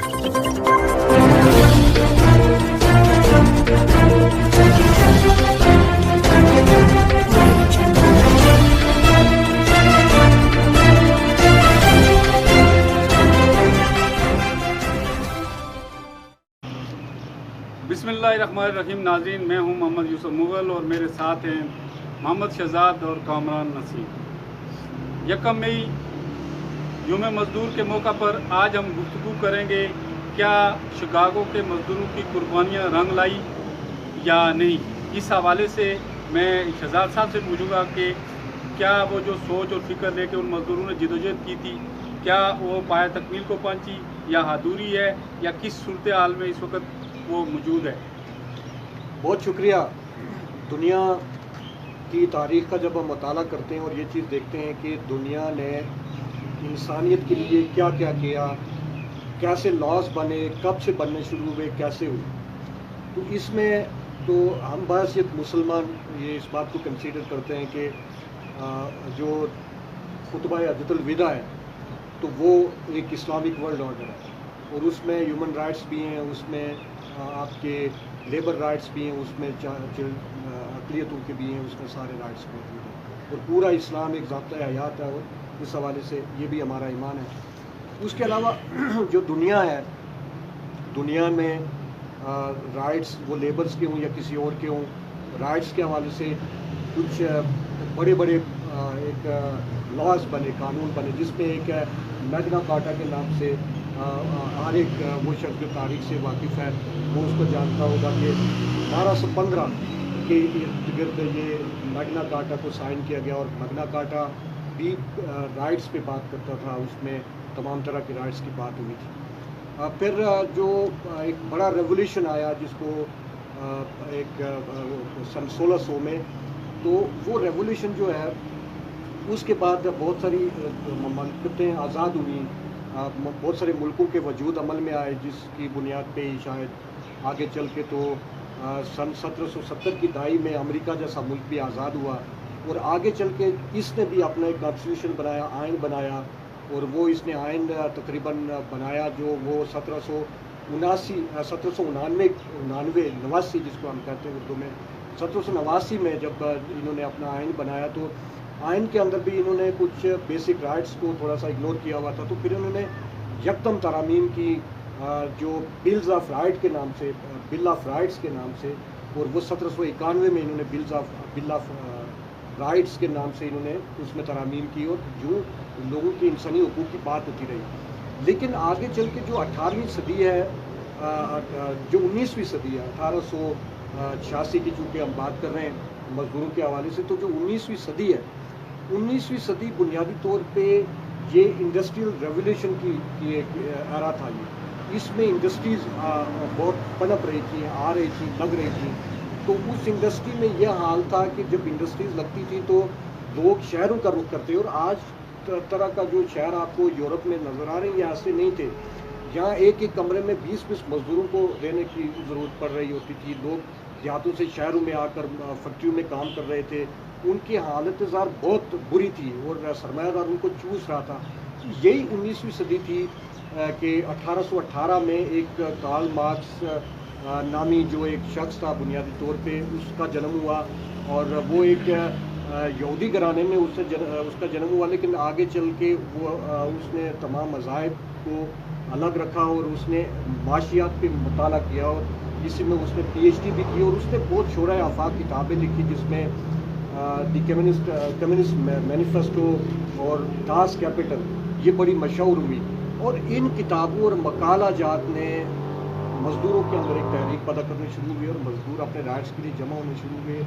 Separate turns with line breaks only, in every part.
بسم اللہ الرحمن الرحیم. ناظرین، میں ہوں محمد یوسف مغل اور میرے ساتھ ہیں محمد شہزاد اور کامران نسیم. 1 مئی یوم مزدور کے موقع پر آج ہم گفتگو کریں گے کیا شکاگو کے مزدوروں کی قربانیاں رنگ لائی یا نہیں. اس حوالے سے میں شہزاد صاحب سے پوچھوں گا کہ کیا وہ جو سوچ اور فکر لے کے ان مزدوروں نے جدوجہد کی تھی، کیا وہ پایہ تکمیل کو پہنچی یا ادھوری ہے، یا کس صورتحال میں اس وقت وہ موجود ہے.
بہت شکریہ. دنیا کی تاریخ کا جب ہم مطالعہ کرتے ہیں اور یہ چیز دیکھتے ہیں کہ دنیا نے انسانیت کے لیے کیا کیا کیا، کیسے لاز بنے، کب سے بننے شروع ہوئے، کیسے ہوئے، تو اس میں تو ہم بحیثیت مسلمان یہ اس بات کو کنسیڈر کرتے ہیں کہ جو خطبہ حجۃ الوداع ہے تو وہ ایک اسلامک ورلڈ آرڈر ہے، اور اس میں ہیومن رائٹس بھی ہیں، اس میں آپ کے لیبر رائٹس بھی ہیں، اس میں اقلیتوں کے بھی ہیں، اس میں سارے رائٹس موجود ہیں، اور پورا اسلام ایک ضابطۂ حیات ہے، اور اس حوالے سے یہ بھی ہمارا ایمان ہے. اس کے علاوہ جو دنیا ہے، دنیا میں رائٹس وہ لیبرز کے ہوں یا کسی اور کے ہوں، رائٹس کے حوالے سے کچھ بڑے بڑے ایک لاز بنے، قانون بنے، جس میں ایک ہے میگنا کارٹا کے نام سے. ہر ایک وہ شخص جو تاریخ سے واقف ہے وہ اس کو جانتا ہوگا کہ 1215 کے ارد گرد یہ میگنا کارٹا کو سائن کیا گیا، اور میگنا کارٹا بھی رائٹس پہ بات کرتا تھا، اس میں تمام طرح کی رائٹس کی بات ہوئی تھی. پھر جو ایک بڑا ریولیوشن آیا جس کو ایک سن 1600 میں، تو وہ ریولیوشن جو ہے اس کے بعد بہت ساری مملکتیں آزاد ہوئیں، بہت سارے ملکوں کے وجود عمل میں آئے، جس کی بنیاد پہ ہی شاید آگے چل کے تو سن 1770 کی دہائی میں امریکہ جیسا ملک بھی آزاد ہوا، اور آگے چل کے اس نے بھی اپنا ایک کانسٹیٹیوشن بنایا، آئین بنایا، اور وہ اس نے آئین تقریباً بنایا جو وہ 1789 جس کو ہم کہتے ہیں اردو میں، 1789 میں جب انہوں نے اپنا آئین بنایا تو آئین کے اندر بھی انہوں نے کچھ بیسک رائٹس کو تھوڑا سا اگنور کیا ہوا تھا، تو پھر انہوں نے یکدم ترامیم کی جو بلز آف رائٹ کے نام سے، بل آف رائٹس کے نام سے، اور وہ 1791 میں انہوں نے بل آف رائٹس کے نام سے انہوں نے اس میں ترامیم کی، اور جو لوگوں کی انسانی حقوق کی بات ہوتی رہی. لیکن آگے چل کے جو 18ویں صدی ہے، جو 19ویں صدی ہے، 1886 کی چونکہ ہم بات کر رہے ہیں مزدوروں کے حوالے سے، تو جو 19ویں صدی ہے، 19ویں صدی بنیادی طور پہ یہ انڈسٹریل ریولیوشن کی ایک ایرا تھا. اس میں انڈسٹریز بہت پنپ رہی تھیں، آ رہی تھیں، لگ رہی تھیں. تو اس انڈسٹری میں یہ حال تھا کہ جب انڈسٹریز لگتی تھی تو لوگ شہروں کا رخ کرتے، اور آج طرح کا جو شہر آپ کو یورپ میں نظر آ رہے ہیں یہ ایسے نہیں تھے. یہاں ایک ایک کمرے میں 20 مزدوروں کو رہنے کی ضرورت پڑ رہی ہوتی تھی. لوگ دیہاتوں سے شہروں میں آ کر فیکٹریوں میں کام کر رہے تھے. ان کی حالت زار بہت بری تھی، اور سرمایہ دار ان کو چوس رہا تھا. یہی 19ویں صدی تھی کہ 1818 میں ایک کارل مارکس نامی جو ایک شخص تھا، بنیادی طور پہ اس کا جنم ہوا، اور وہ ایک یہودی گھرانے میں اس کا جنم ہوا، لیکن آگے چل کے وہ اس نے تمام مذاہب کو الگ رکھا، اور اس نے معاشیات پہ مطالعہ کیا، اور اسی میں اس نے PhD بھی کی، اور اس نے بہت شورۂ آفاق کتابیں لکھی، جس میں دی کمیونسٹ مینیفیسٹو اور داس کیپٹل یہ بڑی مشہور ہوئی. اور ان کتابوں اور مقالہ جات نے مزدوروں کے اندر ایک تحریک پیدا کرنی شروع ہوئی، اور مزدور اپنے رائٹس کے لیے جمع ہونے شروع ہوئے.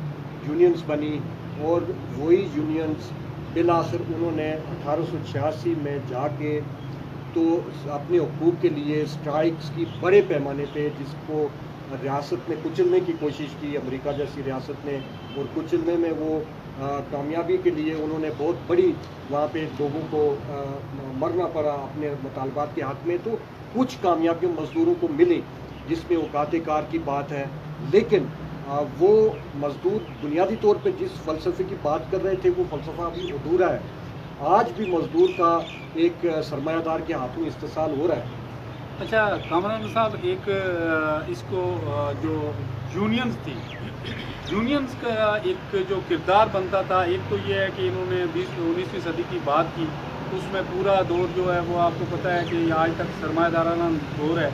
یونینز بنی، اور وہی یونینز بالآخر انہوں نے 1886 میں جا کے تو اپنے حقوق کے لیے اسٹرائکس کی بڑے پیمانے پہ، جس کو ریاست نے کچلنے کی کوشش کی، امریکہ جیسی ریاست نے، اور کچلنے میں وہ کامیابی کے لیے انہوں نے بہت بڑی وہاں پہ لوگوں کو مرنا پڑا اپنے مطالبات کے حق میں. تو کچھ کامیابیاں مزدوروں کو ملی، جس میں اوقات کار کی بات ہے، لیکن وہ مزدور بنیادی طور پہ جس فلسفے کی بات کر رہے تھے وہ فلسفہ ابھی ادھورا ہے. آج بھی مزدور کا ایک سرمایہ دار کے ہاتھوں استحصال ہو رہا ہے.
اچھا کامران صاحب، ایک اس کو جو یونینز تھی، یونینز کا ایک جو کردار بنتا تھا، ایک تو یہ ہے کہ انہوں نے 19ویں صدی کی بات کی، اس میں پورا دور جو ہے وہ آپ کو پتہ ہے کہ آج تک سرمایہ دارانہ دور ہے،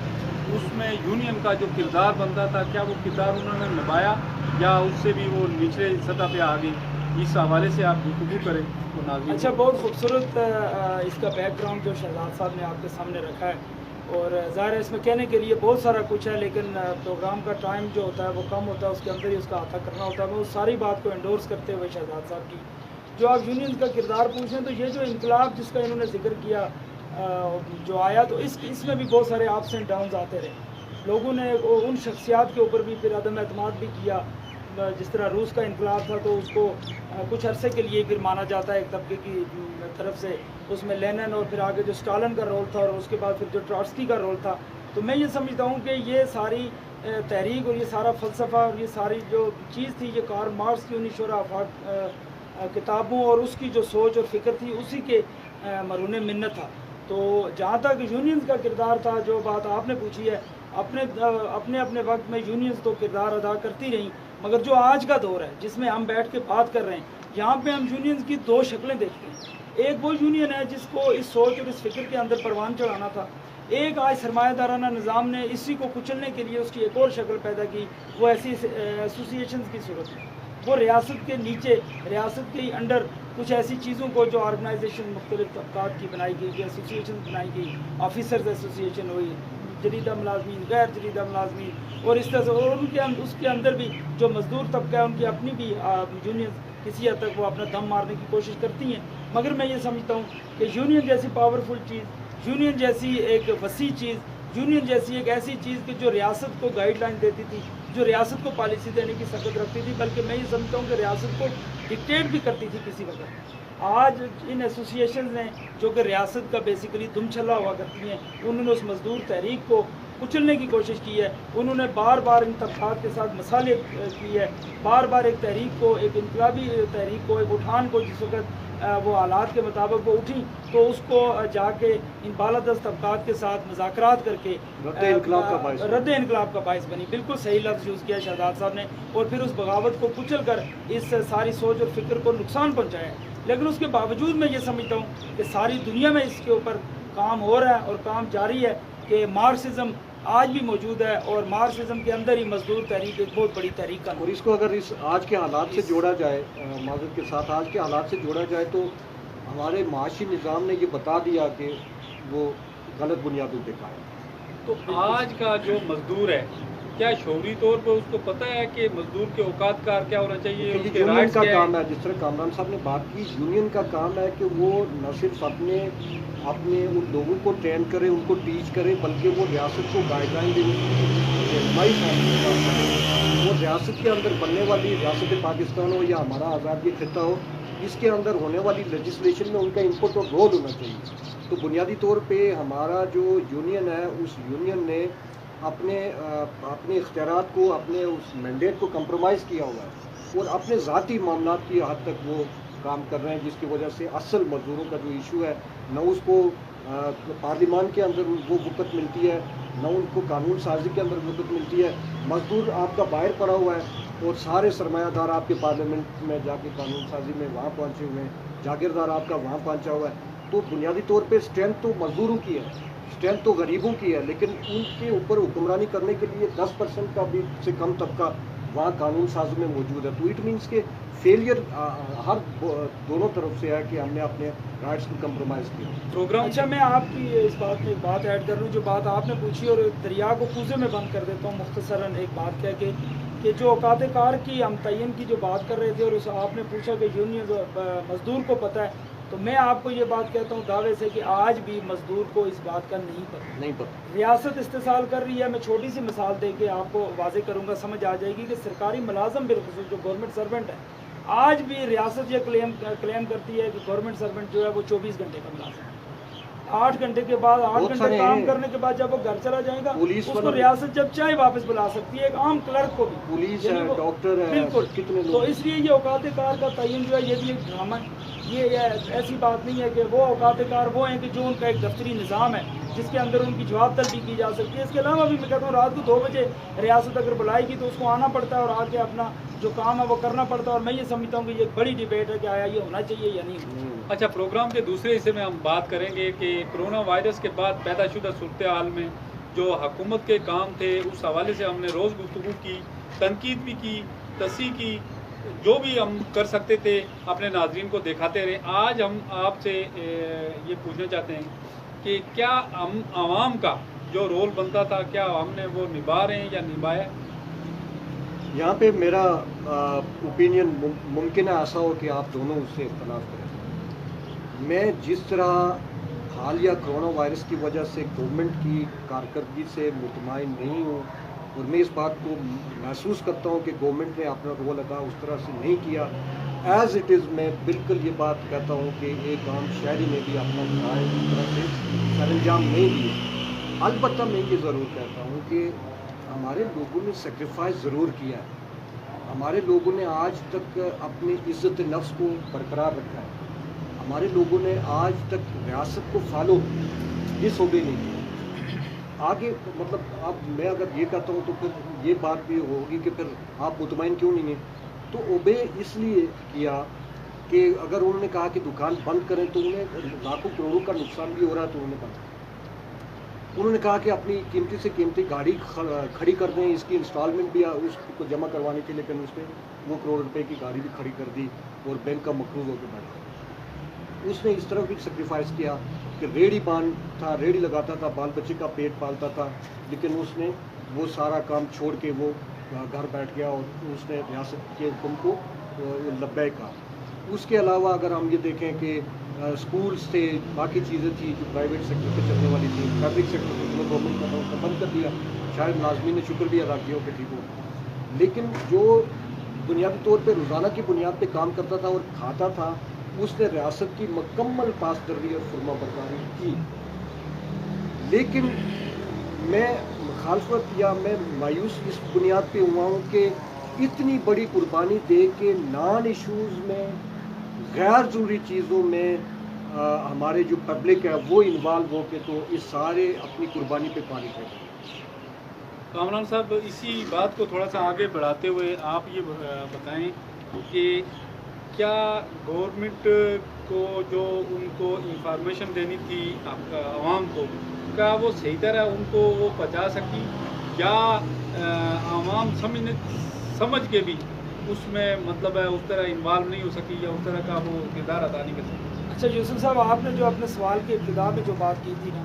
اس میں یونین کا جو کردار بنتا تھا، کیا وہ کردار انہوں نے نبھایا یا اس سے بھی وہ نچلے سطح پہ آ گئی؟ اس حوالے سے آپ گفتگو کریں تو ناظرین۔
اچھا، بہت خوبصورت اس کا بیک گراؤنڈ جو شہزاد صاحب نے آپ کے سامنے رکھا ہے، اور ظاہر ہے اس میں کہنے کے لیے بہت سارا کچھ ہے، لیکن پروگرام کا ٹائم جو ہوتا ہے وہ کم ہوتا ہے، اس کے اندر ہی اس کا احاطہ کرنا ہوتا ہے۔ میں اس ساری بات کو انڈورس کرتے ہوئے شہزاد صاحب کی جو آپ یونین کا کردار پوچھیں، تو یہ جو انقلاب جس کا انہوں نے ذکر کیا جو آیا، تو اس میں بھی بہت سارے اپس اینڈ ڈاؤنز آتے رہے۔ لوگوں نے ان شخصیات کے اوپر بھی پھر عدم اعتماد بھی کیا، جس طرح روس کا انقلاب تھا تو اس کو کچھ عرصے کے لیے پھر مانا جاتا ہے ایک طبقے کی طرف سے، اس میں لینن اور پھر آگے جو اسٹالن کا رول تھا اور اس کے بعد پھر جو ٹراٹسکی کا رول تھا۔ تو میں یہ سمجھتا ہوں کہ یہ ساری تحریک اور یہ سارا فلسفہ اور یہ ساری جو چیز تھی، یہ کارل مارکس کی انہیں شورا آفاق کتابوں اور اس کی جو سوچ اور فکر تھی، اسی کے مرہون منت تھا۔ تو جہاں تک یونینز کا کردار تھا، جو بات آپ نے پوچھی ہے، اپنے وقت میں یونینز تو کردار ادا کرتی رہیں، مگر جو آج کا دور ہے جس میں ہم بیٹھ کے بات کر رہے ہیں، یہاں پہ ہم یونینز کی دو شکلیں دیکھتے ہیں۔ ایک وہ یونین ہے جس کو اس سوچ اور اس فکر کے اندر پروان چڑھانا تھا، ایک آج سرمایہ دارانہ نظام نے اسی کو کچلنے کے لیے اس کی ایک اور شکل پیدا کی، وہ ایسی ایسوسیشنز کی صورت میں، وہ ریاست کے نیچے، ریاست کے انڈر کچھ ایسی چیزوں کو جو آرگنائزیشن مختلف طبقات کی بنائی گئی، جو ایسوسیشن بنائی گئی، آفیسرز ایسوسیشن ہوئی، جریدہ ملازمین، غیر جریدہ ملازمین، اور اس طرح سے، اور اس کے اندر بھی جو مزدور طبقہ ہے ان کی اپنی بھی یونین کسی حد تک وہ اپنا دم مارنے کی کوشش کرتی ہیں۔ مگر میں یہ سمجھتا ہوں کہ یونین جیسی پاورفل چیز، یونین جیسی ایک وسیع چیز، یونین جیسی ایک ایسی چیز کہ جو ریاست کو گائیڈ لائن دیتی تھی، جو ریاست کو پالیسی دینے کی سخت رکھتی تھی، بلکہ میں یہ سمجھتا ہوں کہ ریاست کو ڈکٹیٹ بھی کرتی تھی کسی وقت۔ آج ان ایسوسیشنز نے جو کہ ریاست کا بیسیکلی دم چھلا ہوا کرتی ہیں، انہوں نے اس مزدور تحریک کو کچلنے کی کوشش کی ہے، انہوں نے بار بار ان طبقات کے ساتھ مصالح کی ہے، بار بار ایک تحریک کو، ایک انقلابی تحریک کو، ایک اٹھان کو، جس وقت وہ حالات کے مطابق وہ اٹھی تو اس کو جا کے ان بالادست طبقات کے ساتھ مذاکرات کر کے رد انقلاب کا باعث بنی۔ بالکل صحیح لفظ یوز کیا شہزاد صاحب نے، اور پھر اس بغاوت کو کچل کر اس ساری سوچ اور فکر کو نقصان پہنچایا۔ لیکن اس کے باوجود میں یہ سمجھتا ہوں کہ ساری دنیا میں اس کے اوپر کام ہو رہا ہے اور کام جاری ہے کہ مارکسزم آج بھی موجود ہے، اور مارکسزم کے اندر ہی مزدور تحریک ایک بہت بڑی تحریک کا،
اور اس کو اگر اس آج کے حالات سے جوڑا جائے، معذرت کے ساتھ آج کے حالات سے جوڑا جائے، تو ہمارے معاشی نظام نے یہ بتا دیا کہ وہ غلط بنیادوں پہ قائم۔
تو آج کا جو مزدور ہے، کیا شعوری طور پر اس کو پتہ ہے کہ مزدور کے اوقات کار کیا ہونا چاہیے، اس کے
یونین
رائٹس
کا
کیا
کام
ہے؟
ہے، جس طرح کامران صاحب نے بات کی، یونین کا کام ہے کہ وہ نہ صرف اپنے ان لوگوں کو ٹرین کرے، ان کو ٹیچ کرے، بلکہ وہ ریاست کو گائیڈ لائن دے، وہ ریاست کے اندر بننے والی، ریاست پاکستان ہو یا ہمارا آزادی خطہ ہو، اس کے اندر ہونے والی لیجسلیشن میں ان کا انپٹ اور رول ہونا چاہیے۔ تو بنیادی طور پہ ہمارا جو یونین ہے، اس یونین نے اپنے اختیارات کو، اپنے اس مینڈیٹ کو کمپرومائز کیا ہوا ہے، اور اپنے ذاتی معاملات کی حد تک وہ کام کر رہے ہیں، جس کی وجہ سے اصل مزدوروں کا جو ایشو ہے، نہ اس کو پارلیمان کے اندر وہ وقت ملتی ہے، نہ ان کو قانون سازی کے اندر وقت ملتی ہے۔ مزدور آپ کا باہر پڑا ہوا ہے، اور سارے سرمایہ دار آپ کے پارلیمنٹ میں جا کے قانون سازی میں وہاں پہنچے ہوئے ہیں، جاگیردار آپ کا وہاں پہنچا ہوا ہے۔ تو بنیادی طور پہ اسٹرینتھ تو مزدوروں کی ہے، اسٹرینتھ تو غریبوں کی ہے، لیکن ان کے اوپر حکمرانی کرنے کے لیے 10% کا بھی سے کم طبقہ وہاں قانون سازی میں موجود ہے۔ تو اٹ مینس کہ فیلئر ہر دونوں طرف سے ہے کہ ہم نے اپنے رائٹس کو کمپرومائز کیا
پروگرام۔
اچھا، میں آپ کی اس بات میں ایک بات ایڈ کر لوں، جو بات آپ نے پوچھی، اور دریا کو کوزے میں بند کر دیتا ہوں مختصراً ایک بات کہہ کے، کہ جو اوقات کار کی ہم تعین کی جو بات کر رہے تھے، اور اس آپ نے پوچھا کہ یونین مزدور کو پتہ ہے، تو میں آپ کو یہ بات کہتا ہوں دعوے سے کہ آج بھی مزدور کو اس بات کا نہیں پتہ۔ ریاست استحصال کر رہی ہے۔ میں چھوٹی سی مثال دے کے آپ کو واضح کروں گا، سمجھ آ جائے گی کہ سرکاری ملازم بالخصوص جو گورنمنٹ سرونٹ ہے، آج بھی ریاست یہ کلیم کرتی ہے کہ گورنمنٹ سرونٹ جو ہے وہ 24 گھنٹے کا ملازم ہے۔ 8 گھنٹے کے بعد، 8 گھنٹے کام کرنے کے بعد جب وہ گھر چلا جائے گا، اس کو ریاست جب چاہے واپس بلا سکتی ہے، ایک عام کلرک کو بھی،
پولیس ہے، ڈاکٹر ہے،
بالکل۔ تو اس لیے یہ اوقات کار کا تعین جو ہے، یہ بھی ایک ڈرامہ ہے۔ یہ ایسی بات نہیں ہے کہ وہ اوقات کار وہ ہیں کہ جو ان کا ایک دفتری نظام ہے جس کے اندر ان کی جواب طلبی کی جا سکتی ہے. اس کے علاوہ بھی میں کہتا ہوں رات کو 2 بجے ریاست اگر بلائے گی تو اس کو آنا پڑتا ہے اور آ کے اپنا جو کام ہے وہ کرنا پڑتا ہے. اور میں یہ سمجھتا ہوں کہ یہ ایک بڑی ڈیبیٹ ہے کہ آیا یہ ہونا چاہیے یا نہیں.
اچھا، پروگرام کے دوسرے حصے میں ہم بات کریں گے کہ کرونا وائرس کے بعد پیدا شدہ صورتحال میں جو حکومت کے کام تھے اس حوالے سے ہم نے روز گفتگو کی، تنقید بھی کی، تصحیح کی، جو بھی ہم کر سکتے تھے اپنے ناظرین کو دکھاتے رہے. آج ہم آپ سے یہ پوچھنا چاہتے ہیں کہ کیا ہم عوام کا جو رول بنتا تھا کیا ہم نے وہ نبھا رہے ہیں یا نبھایا؟
یہاں پہ میرا اوپینین ممکن ہے ایسا ہو کہ آپ دونوں اس سے اختلاف کریں. میں جس طرح حالیہ کرونا وائرس کی وجہ سے گورنمنٹ کی کارکردگی سے مطمئن نہیں ہوں اور میں اس بات کو محسوس کرتا ہوں کہ گورنمنٹ نے اپنا رول ادا اس طرح سے نہیں کیا ایز اٹ از. میں بالکل یہ بات کہتا ہوں کہ ایک عام شہری نے بھی اپنا ذرائع اس طرح سے سر انجام نہیں دیے. البتہ میں یہ ضرور کہتا ہوں کہ ہمارے لوگوں نے سیکریفائز ضرور کیا ہے. ہمارے لوگوں نے آج تک اپنی عزت نفس کو برقرار رکھا ہے. ہمارے لوگوں نے آج تک ریاست کو فالو ڈس اوبے نہیں کیا. آگے مطلب اب میں اگر یہ کہتا ہوں تو پھر یہ بات بھی ہوگی کہ پھر آپ مطمئن کیوں نہیں ہیں. تو اوبے اس لیے کیا کہ اگر انہوں نے کہا کہ دکان بند کریں تو انہیں لاکھوں کروڑوں کا نقصان بھی ہو رہا ہے تو انہوں نے بند کیا. انہوں نے کہا کہ اپنی قیمتی سے قیمتی گاڑی کھڑی کر دیں، اس کی انسٹالمنٹ بھی اس کو جمع کروانے کے لیے، لیکن اس نے وہ کروڑ روپے کی گاڑی بھی کھڑی کر دی اور بینک کا مقروض ہو کے بیٹھا. اس نے اس طرح بھی سیکریفائس کیا کہ ریڑھی باندھ تھا، ریڑھی لگاتا تھا، بال بچے کا پیٹ پالتا تھا، لیکن اس نے وہ سارا کام چھوڑ کے وہ گھر بیٹھ گیا اور اس نے ریاست کے حکم کو لبیک کہا. اس کے علاوہ اگر ہم یہ دیکھیں کہ اسکولس تھے، باقی چیزیں تھیں جو پرائیویٹ سیکٹر پہ چلنے والی تھیں، پبلک سیکٹر پہ جو گورنمنٹ کا تھا اس نے بند کر دیا. شاید ملازمین نے شکر بھی ادا کیا کہ ٹھیک ہو. لیکن جو بنیادی طور پہ روزانہ کی بنیاد پہ کام کرتا تھا اور کھاتا تھا اس نے ریاست کی مکمل پاسداری اور فرما برداری کی. لیکن میں مخالفت یا میں مایوس اس بنیاد پہ ہوا ہوں کہ اتنی بڑی قربانی دے کے نان ایشوز میں، غیر ضروری چیزوں میں ہمارے جو پبلک ہے وہ انوالو ہو کے تو اس سارے اپنی قربانی پہ پانی پھینک دیں.
کامران صاحب، اسی بات کو تھوڑا سا آگے بڑھاتے ہوئے آپ یہ بتائیں کہ کیا گورنمنٹ کو جو ان کو انفارمیشن دینی تھی عوام کو، کیا وہ صحیح طرح ان کو وہ پہنچا سکی یا عوام سمجھ کے بھی اس میں مطلب ہے اس طرح انوالو نہیں ہو سکی یا اس طرح کا وہ کردار ادا نہیں کر سکی؟
اچھا یوسف صاحب، آپ نے جو اپنے سوال کے ابتدا میں جو بات کی تھی نا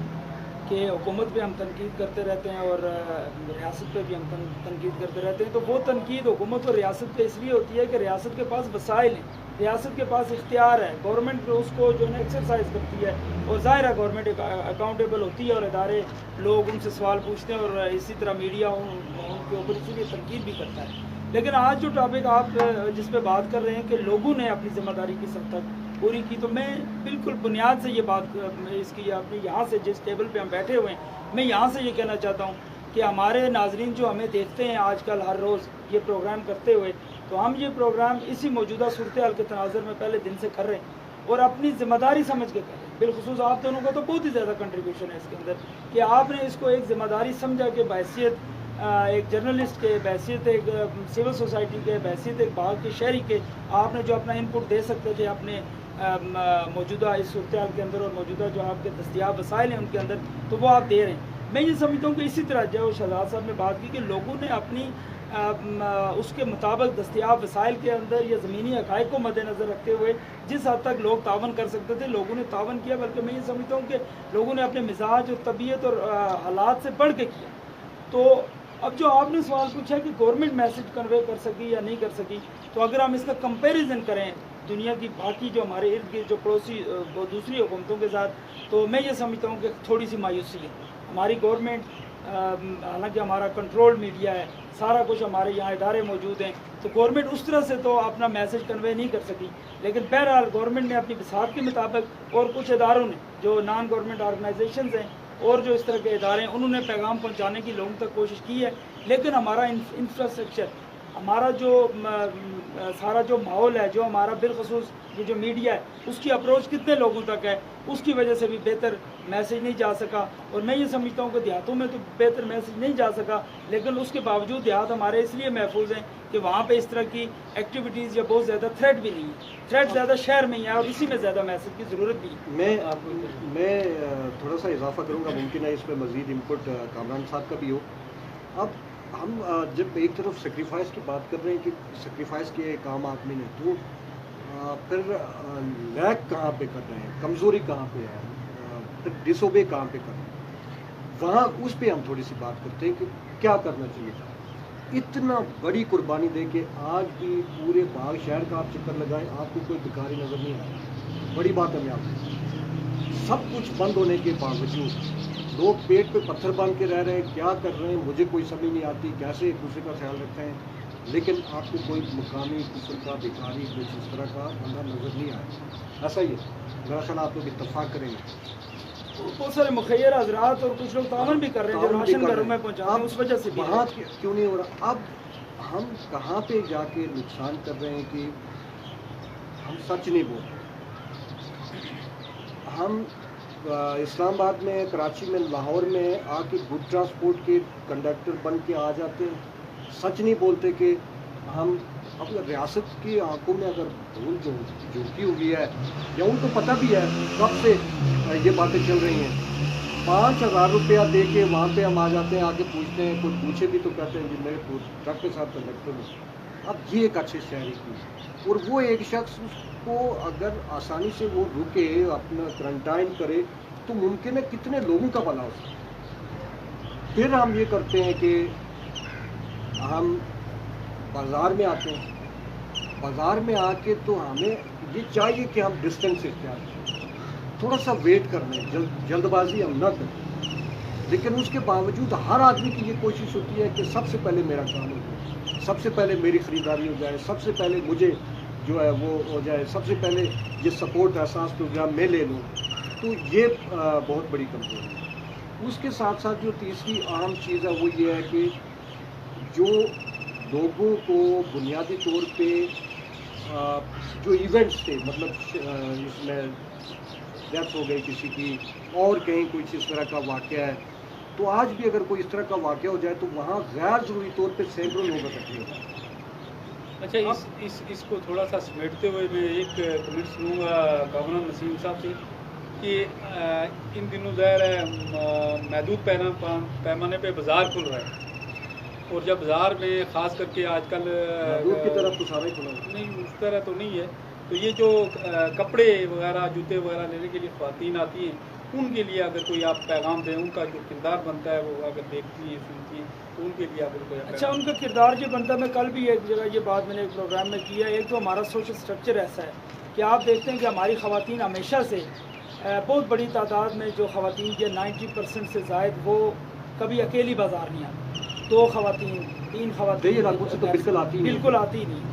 کہ حکومت پہ ہم تنقید کرتے رہتے ہیں اور ریاست پہ بھی ہم تنقید کرتے رہتے ہیں، تو وہ تنقید حکومت اور ریاست پہ اس لیے ہوتی ہے کہ ریاست کے پاس وسائل ہیں، ریاست کے پاس اختیار ہے، گورنمنٹ اس کو جو ہے نا ایکسرسائز کرتی ہے اور ظاہر ہے گورنمنٹ اکاؤنٹیبل ہوتی ہے اور ادارے لوگ ان سے سوال پوچھتے ہیں اور اسی طرح میڈیا ان کے اوپر اسی لیے تنقید بھی کرتا ہے. لیکن آج جو ٹاپک آپ جس پہ بات کر رہے ہیں کہ لوگوں نے اپنی ذمہ داری کس حد تک پوری کی، تو میں بالکل بنیاد سے یہ بات اس کی اپنی یہاں سے جس ٹیبل پہ ہم بیٹھے ہوئے ہیں میں یہاں سے یہ کہنا چاہتا ہوں کہ ہمارے ناظرین جو ہمیں دیکھتے ہیں آج کل ہر روز یہ پروگرام کرتے ہوئے، تو ہم یہ پروگرام اسی موجودہ صورتحال کے تناظر میں پہلے دن سے کر رہے ہیں اور اپنی ذمہ داری سمجھ کے کر رہے ہیں. بالخصوص آپ دونوں کا تو بہت ہی زیادہ کنٹریبیوشن ہے اس کے اندر کہ آپ نے اس کو ایک ذمہ داری سمجھا کہ بحیثیت ایک جرنلسٹ کے، بحیثیت ایک سول سوسائٹی کے، بحیثیت ایک باغ کے شہری کے، آپ نے جو اپنا انپٹ دے سکتے تھے اپنے موجودہ اس صورتحال کے اندر اور موجودہ جو آپ کے دستیاب وسائل ہیں ان کے اندر، تو وہ آپ دے رہے ہیں. میں یہ سمجھتا ہوں کہ اسی طرح جو شہزاد صاحب نے بات کی کہ لوگوں نے اپنی اس کے مطابق دستیاب وسائل کے اندر یا زمینی حقائق کو مد نظر رکھتے ہوئے جس حد تک لوگ تعاون کر سکتے تھے لوگوں نے تعاون کیا، بلکہ میں یہ سمجھتا ہوں کہ لوگوں نے اپنے مزاج اور طبیعت اور حالات سے بڑھ کے کیا. تو اب جو آپ نے سوال پوچھا کہ گورنمنٹ میسج کنوے کر سکی یا نہیں کر سکی، تو اگر ہم اس کا کمپیریزن کریں دنیا کی باقی جو ہمارے ارد گرد جو پڑوسی دوسری حکومتوں کے ساتھ، تو میں یہ سمجھتا ہوں کہ تھوڑی سی مایوسی ہے. ہماری گورنمنٹ حالانکہ ہمارا کنٹرول میڈیا ہے، سارا کچھ ہمارے یہاں ادارے موجود ہیں، تو گورنمنٹ اس طرح سے تو اپنا میسج کنوے نہیں کر سکی. لیکن بہرحال گورنمنٹ نے اپنی بساط کے مطابق اور کچھ اداروں نے جو نان گورنمنٹ آرگنائزیشنز ہیں اور جو اس طرح کے ادارے ہیں انہوں نے پیغام پہنچانے کی لوگوں تک کوشش کی ہے. لیکن ہمارا انفراسٹرکچر، ہمارا جو سارا جو ماحول ہے، جو ہمارا بالخصوص یہ جو میڈیا ہے اس کی اپروچ کتنے لوگوں تک ہے، اس کی وجہ سے بھی بہتر میسیج نہیں جا سکا. اور میں یہ سمجھتا ہوں کہ دیہاتوں میں تو بہتر میسیج نہیں جا سکا، لیکن اس کے باوجود دیہات ہمارے اس لیے محفوظ ہیں کہ وہاں پہ اس طرح کی ایکٹیویٹیز یا بہت زیادہ تھریٹ بھی نہیں ہے. تھریٹ زیادہ شہر میں ہی ہے اور اسی میں زیادہ میسیج کی ضرورت بھی ہے.
میں تھوڑا سا اضافہ کروں گا، ممکن ہے اس میں مزید انپٹ کامران صاحب کا بھی ہو. اب ہم جب ایک طرف سیکریفائس کی بات کر رہے ہیں کہ سیکریفائس کیے کام آدمی نے، تو پھر لیک کہاں پہ کر رہے ہیں، کمزوری کہاں پہ ہے، پھر ڈس اوبے کہاں پہ کر رہے ہیں، وہاں اس پہ ہم تھوڑی سی بات کرتے ہیں کہ کیا کرنا چاہیے تھا. اتنا بڑی قربانی دے کے آج بھی پورے باغ شہر کا آپ چکر لگائیں، آپ کو کوئی بھکاری نظر نہیں آیا. بڑی بات ہے. میں آپ کو سب کچھ بند ہونے کے باوجود لوگ پیٹ پہ پتھر باندھ کے رہ رہے ہیں. کیا کر رہے ہیں مجھے کوئی سمجھ نہیں آتی، کیسے ایک دوسرے کا خیال رکھتے ہیں، لیکن آپ کو کوئی مقامی قسم کا بھکاری کچھ اس طرح کا بندہ نظر نہیں آیا. ایسا ہی ہے، میرا خیال آپ لوگ اتفاق کریں گے.
بہت سارے مخیر حضرات اور کچھ لوگ تعاون بھی کر رہے ہیں جو راشن گھروں میں پہنچاتے ہیں، اس وجہ سے بھی
وہاں کیوں نہیں ہو رہا. اب ہم کہاں پہ جا کے نقصان کر رہے ہیں کہ ہم سچ نہیں بول رہے. ہم اسلام آباد میں، کراچی میں، لاہور میں آ کے گڈ ٹرانسپورٹ کے کنڈکٹر بن کے آ جاتے ہیں. سچ نہیں بولتے کہ ہم اب ریاست کی آنکھوں میں اگر بھول جھونکی ہوئی ہے، یا ان کو پتہ بھی ہے کب سے یہ باتیں چل رہی ہیں. 5,000 روپیہ دے کے وہاں پہ ہم آ جاتے ہیں، آ کے پوچھتے ہیں، کوئی پوچھے بھی تو کہتے ہیں جی میرے ٹرک کے ساتھ کنڈکٹر میں. اب یہ ایک اچھے شہری کی، اور وہ ایک شخص اس کو اگر آسانی سے وہ رکے، اپنا کرنٹائن کرے، تو ممکن ہے کتنے لوگوں کا بھلا ہو سکتا ہے. پھر ہم یہ کرتے ہیں کہ ہم بازار میں آتے ہیں. بازار میں آ کے تو ہمیں یہ چاہیے کہ ہم ڈسٹینس اختیار کریں، تھوڑا سا ویٹ کر لیں، جلد بازی ہم نہ کریں. لیکن اس کے باوجود ہر آدمی کی یہ کوشش ہوتی ہے کہ سب سے پہلے میرا کام ہو جائے، سب سے پہلے میری خریداری ہو جائے، سب سے پہلے مجھے جو ہے وہ ہو جائے، سب سے پہلے یہ سپورٹ احساس پروگرام میں لے لوں. تو یہ بہت بڑی کمزوری ہے. اس کے ساتھ ساتھ جو تیسری اہم چیز ہے وہ یہ ہے کہ جو لوگوں کو بنیادی طور پہ جو ایونٹس تھے، مطلب اس میں ڈیتھ ہو گئی کسی کی، اور کہیں کچھ اس طرح کا واقعہ ہے، تو آج بھی اگر کوئی اس طرح کا واقعہ ہو جائے تو وہاں غیر ضروری طور پہ سینکڑوں لوگ اکٹھے ہوتے ہیں.
اچھا، اس کو تھوڑا سا سمیٹتے ہوئے میں ایک کمنٹ سنوں گا کامران نسیم صاحب سے کہ ان دنوں ظاہر ہے محدود پیمانے پہ بازار کھل رہا ہے، اور جب بازار میں خاص کر کے آج کل
دودھ کی طرف تو سارا ہی کھلا ہے،
نہیں اس طرح تو نہیں ہے، تو یہ جو کپڑے وغیرہ، جوتے وغیرہ لینے کے لیے خواتین آتی ہیں، ان کے لیے اگر کوئی آپ پیغام دیں، ان کا جو کردار بنتا ہے وہ اگر دیکھتی ہیں سنتی ہیں تو ان کے لیے اگر کوئی
اچھا ان کا کردار جو بنتا ہے، میں کل بھی ایک جگہ یہ بات میں نے ایک پروگرام میں کیا. ایک تو ہمارا سوشل سٹرکچر ایسا ہے کہ آپ دیکھتے ہیں کہ ہماری خواتین ہمیشہ سے بہت بڑی تعداد میں جو خواتین کے 90% سے زائد وہ کبھی اکیلی بازار نہیں آتی. 2 خواتین 3 خواتین
تو
بالکل آتی نہیں.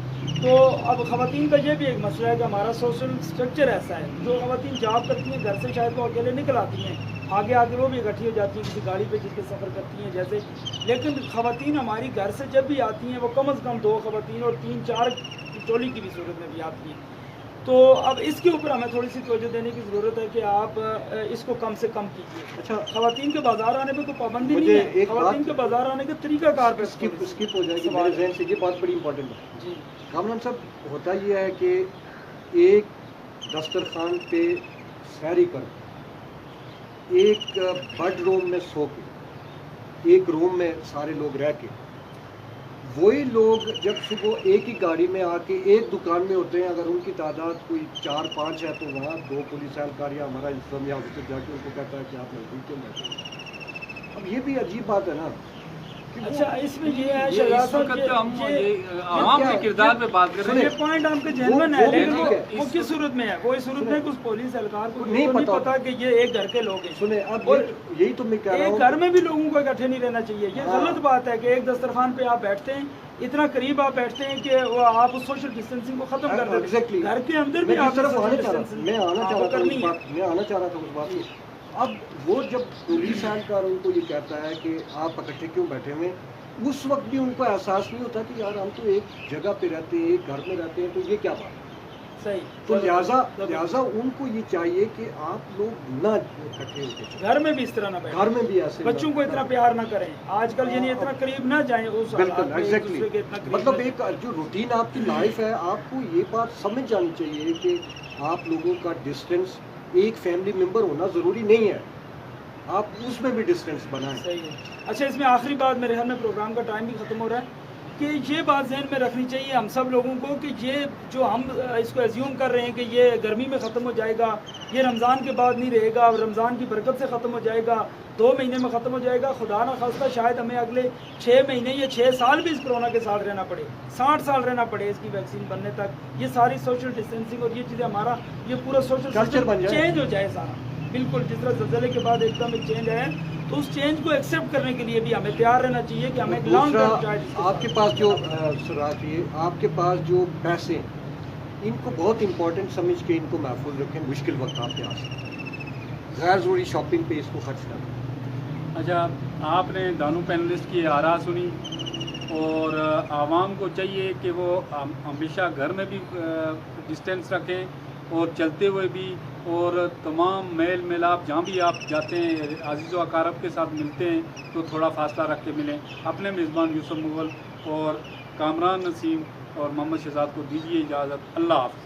تو اب خواتین کا یہ بھی ایک مسئلہ ہے کہ ہمارا سوشل سٹرکچر ایسا ہے، جو خواتین جاب کرتی ہیں گھر سے شاید وہ اکیلے نکل آتی ہیں، آگے وہ بھی اکٹھی ہو جاتی ہیں کسی گاڑی پہ جس کے سفر کرتی ہیں جیسے. لیکن خواتین ہماری گھر سے جب بھی آتی ہیں وہ کم از کم 2 خواتین اور 3-4 ٹولی کی بھی صورت میں بھی آتی ہیں. تو اب اس کے اوپر ہمیں تھوڑی سی توجہ دینے کی ضرورت ہے کہ آپ اس کو کم سے کم کیجیے.
اچھا،
خواتین کے بازار آنے پہ کوئی پابندی نہیں ہے، خواتین کے بازار آنے کا طریقہ کار پہ
اسکپ ہو جائے گی میرے ذہن سے. یہ بات بڑی امپورٹنٹ ہے.
جی
کامران صاحب، ہوتا یہ ہے کہ ایک دسترخوان پہ سحری کر، ایک بیڈ روم میں سو کے، ایک روم میں سارے لوگ رہ کے، وہی لوگ جب صبح ایک ہی گاڑی میں آ کے ایک دکان میں ہوتے ہیں، اگر ان کی تعداد کوئی 4-5 ہے تو وہاں 2 پولیس اہلکار یا ہمارا انتظامیہ آفیسر جا کے ان کو کہتا ہے کہ آپ نزدیک کیوں بیٹھے ہیں. اب یہ بھی عجیب بات ہے نا.
اچھا، اس میں یہ ہے شہزاد صاحب
عوام کے کردار پہ بات کر رہے ہیں.
یہ پوائنٹ آپ کے جینوین ہے، لیکن وہ کس صورت میں ہے؟ وہ اس صورت میں کچھ پولیس اہلکار کو نہیں پتا کہ یہ ایک گھر کے لوگ ہیں.
سنیں، اب یہی تو میں کہہ رہا ہوں،
ایک گھر میں بھی لوگوں کو اکٹھے نہیں رہنا چاہیے. یہ غلط بات ہے کہ ایک دسترخوان پہ آپ بیٹھتے ہیں، اتنا قریب آپ بیٹھتے ہیں کہ آپ اس سوشل ڈسٹینسنگ کو ختم کر دیتے ہیں. گھر کے اندر بھی آپ
میں آنا چاہ رہا تھا اس بات میں. اب وہ جب پولیس اہلکار ان کو یہ کہتا ہے کہ آپ اکٹھے کیوں بیٹھے ہوئے، اس وقت بھی ان کو احساس نہیں ہوتا کہ یار ہم تو ایک جگہ پہ رہتے ہیں، ایک گھر میں رہتے ہیں، تو یہ کیا بات ہے؟
صحیح.
تو لہٰذا ان کو یہ چاہیے کہ آپ لوگ نہ اکٹھے ہو کے چلیں،
گھر میں بھی اس طرح نہ بیٹھیں،
گھر میں بھی ایسے
بچوں کو اتنا پیار نہ کریں آج کل، یعنی اتنا قریب نہ جائیں اس حالات
بالکل
میں، ایک
ایگزیکٹلی،
دوسرے کے اتنا قریب
مطلب
نہ
ایک جو روٹین آپ کی لائف ہے، آپ کو یہ بات سمجھ جانی چاہیے کہ آپ لوگوں کا ڈسٹینس ایک فیملی ممبر ہونا ضروری نہیں ہے، آپ اس میں بھی ڈسٹینس بنائیں.
صحیح ہے. اچھا، اس میں آخری بات میرے خیال میں پروگرام کا ٹائم بھی ختم ہو رہا ہے کہ یہ بات ذہن میں رکھنی چاہیے ہم سب لوگوں کو کہ یہ جو ہم اس کو ایزیوم کر رہے ہیں کہ یہ گرمی میں ختم ہو جائے گا، یہ رمضان کے بعد نہیں رہے گا، رمضان کی برکت سے ختم ہو جائے گا، 2 مہینے میں ختم ہو جائے گا، خدا نہ خواستہ شاید ہمیں اگلے 6 مہینے یا 6 سال بھی اس کرونا کے ساتھ رہنا پڑے، 60 سال رہنا پڑے اس کی ویکسین بننے تک. یہ ساری سوشل ڈسٹینسنگ اور یہ چیزیں ہمارا یہ پورا سوشل
کلچر بن جائے،
چینج ہو جائے سارا. بالکل جس طرح زلزلے کے بعد ایک دم ایک چینج آیا، تو اس چینج کو ایکسیپٹ کرنے کے لیے بھی ہمیں تیار رہنا چاہیے کہ ہمیں لانگ ٹرم
آپ کے پاس جو سراج یہ آپ کے پاس جو پیسے ہیں ان کو بہت امپورٹنٹ سمجھ کے ان کو محفوظ رکھیں، مشکل وقت آپ کے پاس غیر ضروری شاپنگ پہ اس کو خرچ کریں.
اچھا، آپ نے دونوں پینلسٹ کی آراء سنی، اور عوام کو چاہیے کہ وہ ہمیشہ گھر میں بھی ڈسٹینس رکھیں اور چلتے ہوئے بھی، اور تمام میل ملاپ جہاں بھی آپ جاتے ہیں عزیز و اقارب کے ساتھ ملتے ہیں تو تھوڑا فاصلہ رکھ کے ملیں. اپنے میزبان یوسف مغل اور کامران نسیم اور محمد شہزاد کو دیجیے اجازت. اللہ حافظ.